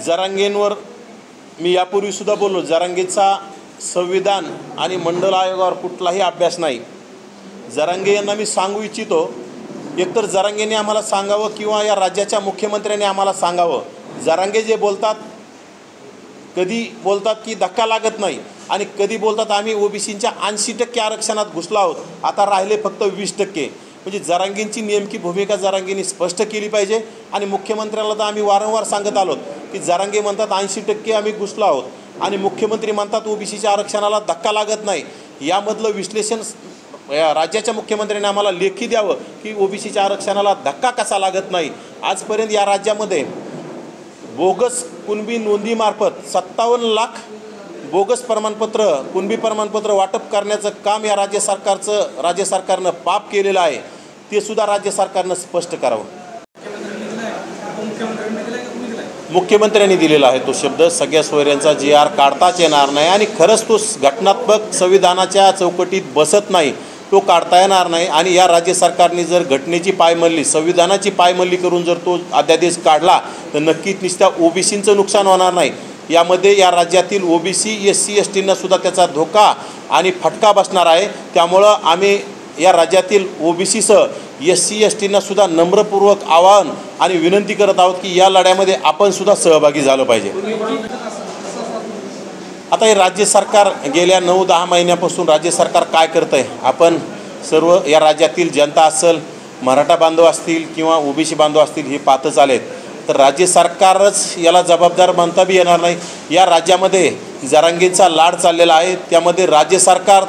जरांगेंवर मी यापूर्वीसुद्धा बोललो, जरांगेचा संविधान आणि मंडल आयोगावर कुठलाही अभ्यास नाही। जरांगे यांना मी सांगू इच्छितो, एकतर जरांगेने आम्हाला सांगावं किंवा या राज्याच्या मुख्यमंत्र्यांनी आम्हाला सांगावं, जरांगे जे बोलतात, कधी बोलतात की धक्का लागत नाही आणि कधी बोलतात आम्ही ओबीसींच्या 80% आरक्षणात घुसलो आहोत, आता राहिले फक्त 20%। म्हणजे जरांगेंची नेमकी भूमिका जरांगेंनी स्पष्ट केली पाहिजे। आणि मुख्यमंत्र्याला तर आम्ही वारंवार सांगत आलोत की जरांगे म्हणतात 80% आम्ही घुसलो आहोत आणि मुख्यमंत्री म्हणतात ओबीसीच्या आरक्षणाला धक्का लागत नाही। यामधलं विश्लेषण राज्याच्या मुख्यमंत्र्यांनी आम्हाला लेखी द्यावं की ओबीसीच्या आरक्षणाला धक्का कसा लागत नाही। आजपर्यंत या राज्यामध्ये बोगस कुणबी नोंदीमार्फत 57 लाख बोगस प्रमाणपत्र, कुणबी प्रमाणपत्र वाटप करण्याचं काम या राज्य सरकारनं पाप केलेलं आहे, ते सुद्धा राज्य सरकारनं स्पष्ट करावं। मुख्यमंत्र्यांनी दिलेला आहे तो शब्द, सगळ्या सोयऱ्यांचा GR काढताच येणार नाही आणि खरंच तो घटनात्मक संविधानाच्या चौकटीत बसत नाही, तो काढता येणार नाही। आणि या राज्य सरकारने जर घटनेची पायमल्ली, संविधानाची पायमल्ली करून जर तो अध्यादेश काढला तर नक्कीच नुसत्या ओबीसींचं नुकसान होणार नाही, यामध्ये या राज्यातील ओबीसी SC STंना सुद्धा त्याचा धोका आणि फटका बसणार आहे। त्यामुळं आम्ही या राज्यातील ओबीसीसह SC STंना सुद्धा नम्रपूर्वक आवाहन आणि विनंती करत आहोत की या लढ्यामध्ये आपण सुद्धा सहभागी झालं पाहिजे। आता हे राज्य सरकार गेल्या 9-10 महिन्यापासून राज्य सरकार काय करतं आहे, आपण सर्व या राज्यातील जनता असेल, मराठा बांधव असतील किंवा ओबीसी बांधव असतील, हे पाहतच आलेत। तर राज्य सरकारच याला जबाबदार म्हणता बी येणार नाही। या राज्यामध्ये जरांगेंचा लाड चाललेला आहे, त्यामध्ये राज्य सरकार,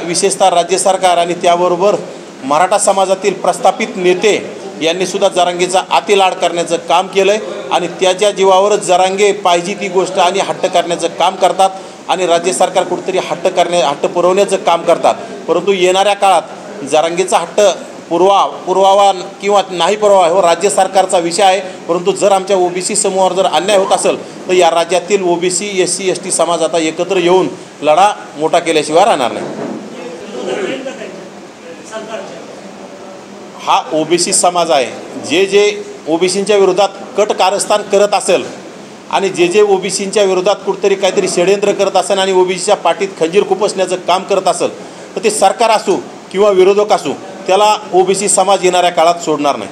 विशेषतः राज्य सरकार आणि त्याबरोबर मराठा समाजातील प्रस्थापित नेते यांनी सुद्धा जरांगेचा अतिलाड करण्याचं काम केलं आहे आणि त्याच्या जीवावरच जरांगे पाहिजे ती गोष्ट आणि हट्ट करण्याचं काम करतात आणि राज्य सरकार कुठेतरी हट्ट पुरवण्याचं काम करतात। परंतु येणाऱ्या काळात जरांगेचा हट्ट पुरवावा किंवा नाही पुरवावा हो राज्य सरकारचा विषय आहे। परंतु जर आमच्या ओबीसी समूहावर जर अन्याय होत असेल तर या राज्यातील ओबीसी SC ST समाज आता एकत्र येऊन लढा मोठा केल्याशिवाय राहणार नाही। हा ओबीसी समाज आहे, जे ओबीसींच्या विरोधात कट कारस्थान करत असेल आणि जे ओबीसींच्या विरोधात कुठेतरी काहीतरी षड्यंत्र करत असेल आणि ओबीसीच्या पाठीत खंजीर खुपसण्याचं काम करत असेल तर ते सरकार असो किंवा विरोधक असो, त्याला ओबीसी समाज येणाऱ्या काळात सोडणार नाही।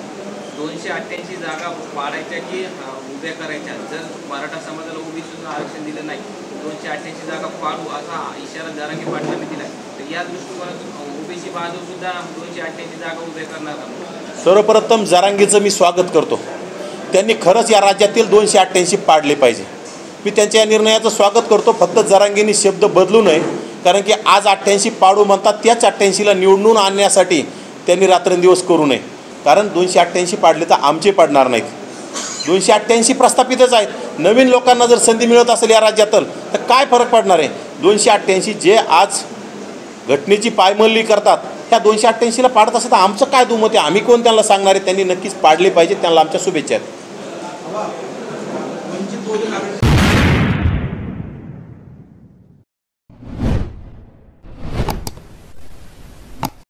288 जागा पाडायच्या की उभ्या करायच्या, जर मराठा समाजाला ओबीसीला आरक्षण दिलं नाही 288 जागा पाडू असा इशारा जरांगे पाटलांनी दिला, तर या दृष्टिकोनातून ओबीसी बांधव सुद्धा 288 जागा उभ्या करणार। सर्वप्रथम जरांगेचं मी स्वागत करतो, त्यांनी खरंच या राज्यातील 288 पाडले पाहिजे, मी त्यांच्या या निर्णयाचं स्वागत करतो। फक्त जरांगेंनी शब्द बदलू नये, कारण की आज 88 पाडू म्हणतात, त्याच 88ला निवडून आणण्यासाठी त्यांनी रात्रंदिवस करू नये, कारण 288 पाडले तर आमचे पडणार नाहीत। 288 प्रस्थापितच आहेत, नवीन लोकांना जर संधी मिळत असेल या राज्यातील तर काय फरक पडणार आहे। 288 जे आज घटनेची पायमल्ली करतात, त्या 288ला पाडत असं तर आमचं काय दुमत आहे, आम्ही कोण त्यांना सांगणार आहे। त्यांनी नक्कीच पाडले पाहिजे, त्यांना आमच्या शुभेच्छा आहेत।